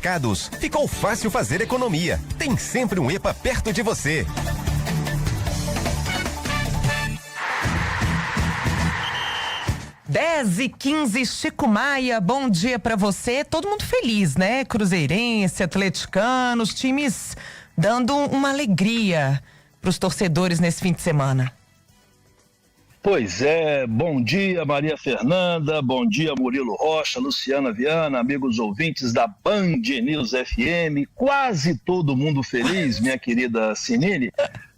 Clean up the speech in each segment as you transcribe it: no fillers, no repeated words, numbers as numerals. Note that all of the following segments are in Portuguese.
supermercados. Ficou fácil fazer economia. Tem sempre um EPA perto de você. Dez e 15, Chico Maia, bom dia pra você. Todo mundo feliz, né? Cruzeirense, atleticano, os times dando uma alegria pros torcedores nesse fim de semana. Pois é, bom dia Maria Fernanda, bom dia Murilo Rocha, Luciana Viana, amigos ouvintes da Band News FM, quase todo mundo feliz, minha querida Sinine,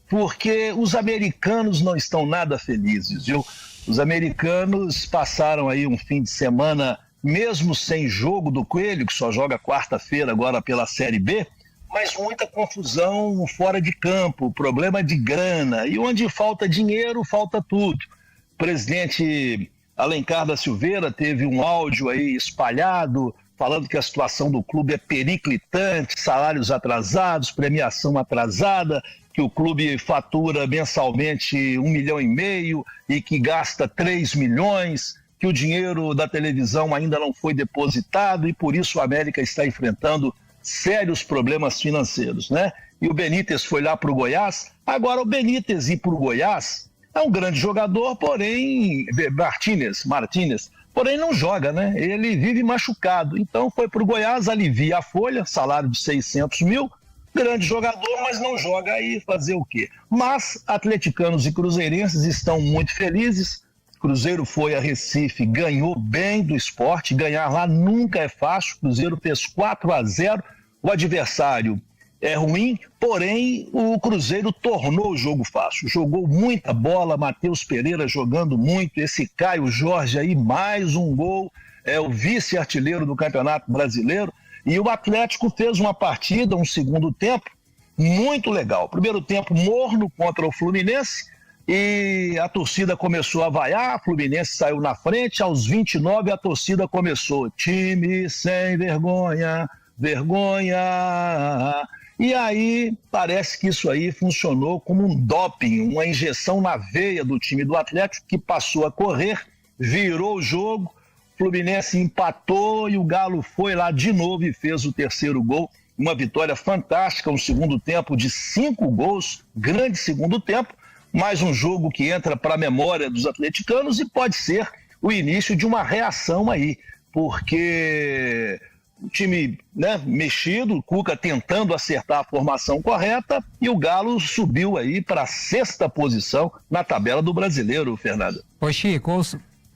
porque os americanos não estão nada felizes, viu? Os americanos passaram aí um fim de semana, mesmo sem jogo do Coelho, que só joga quarta-feira agora pela Série B, mas muita confusão fora de campo, problema de grana, e onde falta dinheiro, falta tudo. O presidente Alencar da Silveira teve um áudio aí espalhado, falando que a situação do clube é periclitante, salários atrasados, premiação atrasada, que o clube fatura mensalmente 1,5 milhão e que gasta 3 milhões, que o dinheiro da televisão ainda não foi depositado e por isso o América está enfrentando sérios problemas financeiros, né? E o Benítez foi lá para o Goiás. Agora o Benítez ir para o Goiás é um grande jogador, porém, Martínez, porém não joga, né? Ele vive machucado. Então foi para o Goiás, alivia a folha, salário de 600 mil, grande jogador, mas não joga, aí fazer o quê? Mas atleticanos e cruzeirenses estão muito felizes. Cruzeiro foi a Recife, ganhou bem do Sport, ganhar lá nunca é fácil. Cruzeiro fez 4-0, o adversário é ruim, porém o Cruzeiro tornou o jogo fácil, jogou muita bola, Matheus Pereira jogando muito, esse Caio Jorge aí, mais um gol, é o vice-artilheiro do Campeonato Brasileiro, e o Atlético fez uma partida, um segundo tempo, muito legal. Primeiro tempo morno contra o Fluminense, e a torcida começou a vaiar, a Fluminense saiu na frente, aos 29 a torcida começou, time sem vergonha, vergonha. E aí parece que isso aí funcionou como um doping, uma injeção na veia do time do Atlético, que passou a correr, virou o jogo, o Fluminense empatou e o Galo foi lá de novo e fez o terceiro gol. Uma vitória fantástica, um segundo tempo de 5 gols, grande segundo tempo, mais um jogo que entra para a memória dos atleticanos e pode ser o início de uma reação aí, porque o time, né, mexido, o Cuca tentando acertar a formação correta e o Galo subiu aí para a 6ª posição na tabela do Brasileiro, Fernanda. Ô Chico,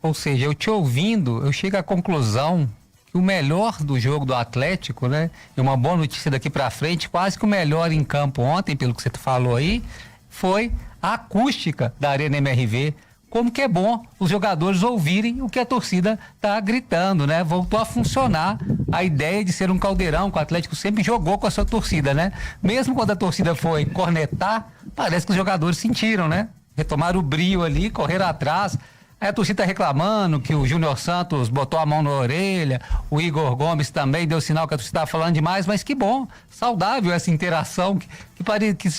ou seja, eu te ouvindo, eu chego à conclusão que o melhor do jogo do Atlético, né, e uma boa notícia daqui para frente, quase que o melhor em campo ontem, pelo que você falou aí, foi a acústica da Arena MRV. Como que é bom os jogadores ouvirem o que a torcida tá gritando, né? Voltou a funcionar a ideia de ser um caldeirão, que o Atlético sempre jogou com a sua torcida, né? Mesmo quando a torcida foi cornetar, parece que os jogadores sentiram, né? Retomaram o brio ali, correram atrás. Aí a torcida tá reclamando que o Júnior Santos botou a mão na orelha, o Igor Gomes também deu sinal que a torcida estava falando demais, mas que bom, saudável essa interação que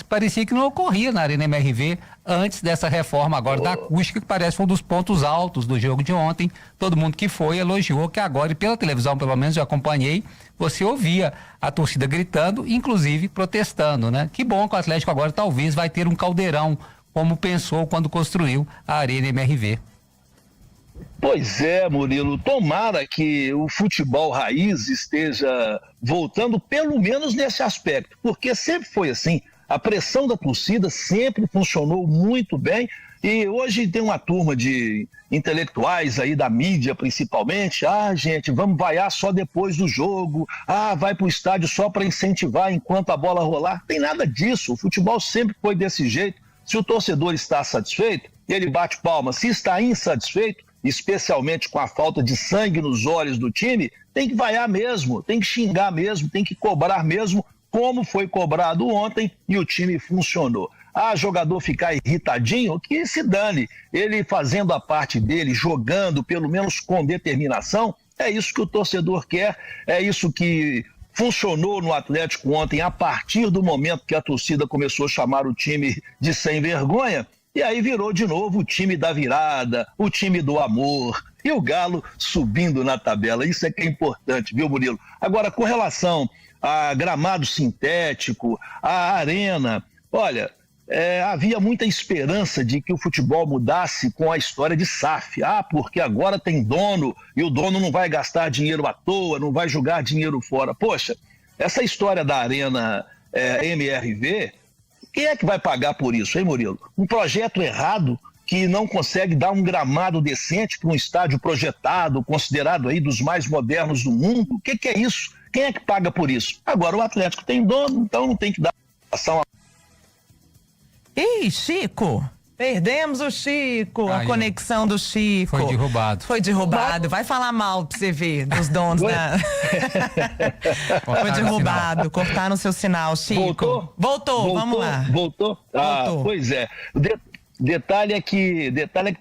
parecia que não ocorria na Arena MRV antes dessa reforma agora da acústica, que parece que foi um dos pontos altos do jogo de ontem. Todo mundo que foi elogiou que agora, e pela televisão pelo menos eu acompanhei, você ouvia a torcida gritando, inclusive protestando, né? Que bom que o Atlético agora talvez vai ter um caldeirão, como pensou quando construiu a Arena MRV. Pois é, Murilo, tomara que o futebol raiz esteja voltando pelo menos nesse aspecto, porque sempre foi assim, a pressão da torcida sempre funcionou muito bem e hoje tem uma turma de intelectuais aí da mídia principalmente, gente, vamos vaiar só depois do jogo, vai pro estádio só para incentivar enquanto a bola rolar, tem nada disso, o futebol sempre foi desse jeito, se o torcedor está satisfeito, ele bate palma, se está insatisfeito, especialmente com a falta de sangue nos olhos do time, tem que vaiar mesmo, tem que xingar mesmo, tem que cobrar mesmo, como foi cobrado ontem e o time funcionou. Jogador ficar irritadinho, que se dane, ele fazendo a parte dele, jogando pelo menos com determinação, é isso que o torcedor quer, é isso que funcionou no Atlético ontem, a partir do momento que a torcida começou a chamar o time de sem vergonha. E aí virou de novo o time da virada, o time do amor, e o Galo subindo na tabela. Isso é que é importante, viu, Murilo? Agora, com relação a gramado sintético, a arena, olha, havia muita esperança de que o futebol mudasse com a história de SAF. Porque agora tem dono e o dono não vai gastar dinheiro à toa, não vai jogar dinheiro fora. Poxa, essa história da arena MRV, quem é que vai pagar por isso, hein, Murilo? Um projeto errado que não consegue dar um gramado decente para um estádio projetado, considerado aí dos mais modernos do mundo. O que é isso? Quem é que paga por isso? Agora o Atlético tem dono, então não tem que dar ação. Ih, Chico! Perdemos o Chico, Caiu. a conexão do Chico. Foi derrubado. Vai falar mal pra você ver, dos donos da... Foi derrubado, cortaram seu sinal, Chico. Voltou, vamos lá. Voltou? Voltou. Pois é. Detalhe é que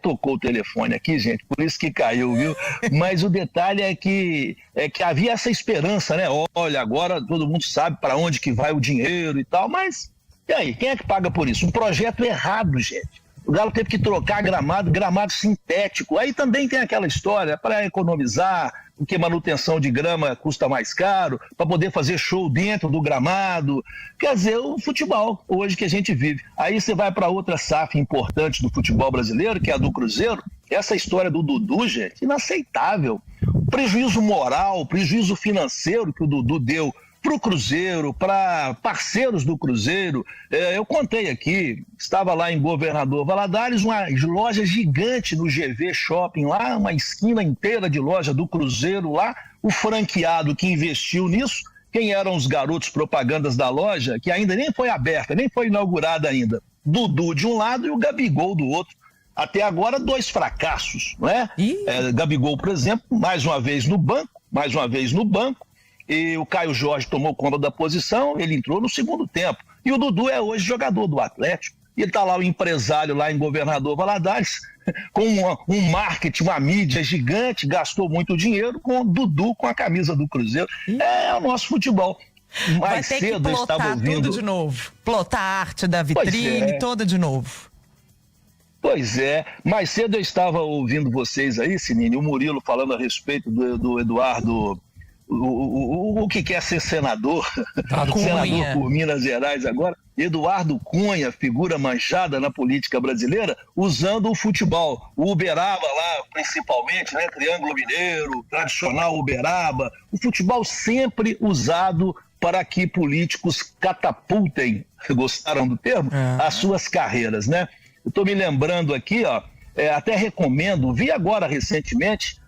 tocou o telefone aqui, gente, por isso que caiu, viu? Mas o detalhe é que havia essa esperança, né? Olha, agora todo mundo sabe para onde que vai o dinheiro e tal, mas e aí, quem é que paga por isso? Um projeto errado, gente. O Galo teve que trocar gramado sintético. Aí também tem aquela história para economizar, porque manutenção de grama custa mais caro, para poder fazer show dentro do gramado. Quer dizer, o futebol hoje que a gente vive. Aí você vai para outra SAF importante do futebol brasileiro, que é a do Cruzeiro. Essa história do Dudu, gente, inaceitável. Prejuízo moral, prejuízo financeiro que o Dudu deu para o Cruzeiro, para parceiros do Cruzeiro. Eu contei aqui, estava lá em Governador Valadares, uma loja gigante no GV Shopping lá, uma esquina inteira de loja do Cruzeiro lá, o franqueado que investiu nisso, quem eram os garotos propagandas da loja, que ainda nem foi aberta, nem foi inaugurada ainda, Dudu de um lado e o Gabigol do outro. Até agora 2 fracassos, não é? Gabigol, por exemplo, mais uma vez no banco, e o Caio Jorge tomou conta da posição, ele entrou no segundo tempo. E o Dudu é hoje jogador do Atlético. E está lá o empresário lá em Governador Valadares, com um marketing, uma mídia gigante, gastou muito dinheiro com o Dudu, com a camisa do Cruzeiro. É o nosso futebol. Mais Vai ter cedo que eu estava plotar ouvindo... tudo de novo. Plotar a arte da vitrine, toda de novo. Pois é, mais cedo eu estava ouvindo vocês aí, Sinine, o Murilo falando a respeito do Eduardo... O que quer ser senador, senador por Minas Gerais agora, Eduardo Cunha, figura manchada na política brasileira, usando o futebol, o Uberaba lá principalmente, né, Triângulo Mineiro, tradicional Uberaba, o futebol sempre usado para que políticos catapultem, gostaram do termo, as suas carreiras, né? Eu estou me lembrando aqui, até recomendo, vi agora recentemente,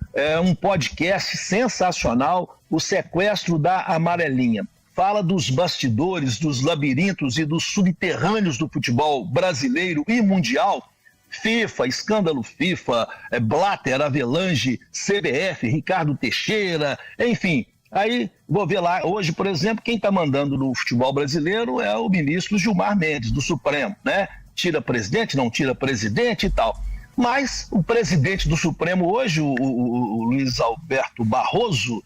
um podcast sensacional, O Sequestro da Amarelinha. Fala dos bastidores, dos labirintos e dos subterrâneos do futebol brasileiro e mundial. FIFA, escândalo FIFA, Blatter, Avelange, CBF, Ricardo Teixeira, enfim. Aí vou ver lá, hoje, por exemplo, quem está mandando no futebol brasileiro é o ministro Gilmar Mendes, do Supremo, né? Tira presidente, não tira presidente e tal. Mas o presidente do Supremo hoje, o Luiz Alberto Barroso,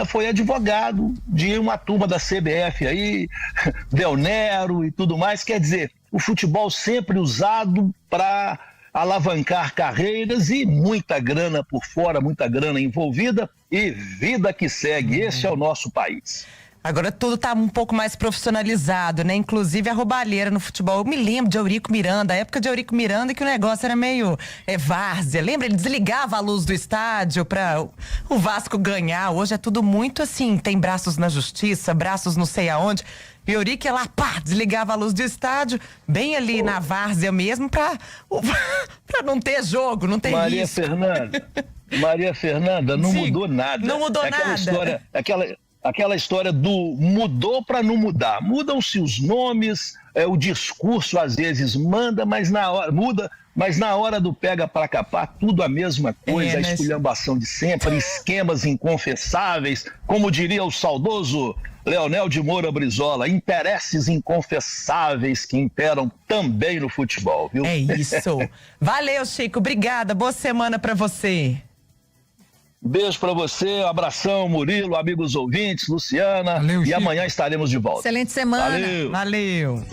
foi advogado de uma turma da CBF aí, Del Nero e tudo mais. Quer dizer, o futebol sempre usado para alavancar carreiras e muita grana por fora, muita grana envolvida e vida que segue. Esse é o nosso país. Agora tudo tá um pouco mais profissionalizado, né? Inclusive a roubalheira no futebol. Eu me lembro de Eurico Miranda, a época de Eurico Miranda, que o negócio era meio várzea. Lembra? Ele desligava a luz do estádio para o Vasco ganhar. Hoje é tudo muito assim, tem braços na justiça, braços não sei aonde. E Eurico ia lá, pá, desligava a luz do estádio, bem ali na várzea mesmo, pra não ter jogo, não ter risco. Maria Fernanda, não mudou nada. Não mudou nada. Aquela história do mudou para não mudar. Mudam-se os nomes, o discurso às vezes manda, mas na hora do pega para capar, tudo a mesma coisa, a esculhambação de sempre, esquemas inconfessáveis, como diria o saudoso Leonel de Moura Brizola, interesses inconfessáveis que imperam também no futebol, viu? É isso. Valeu, Chico. Obrigada. Boa semana para você. Beijo para você, abração, Murilo, amigos ouvintes, Luciana. Valeu, e Chico. Amanhã estaremos de volta. Excelente semana. Valeu.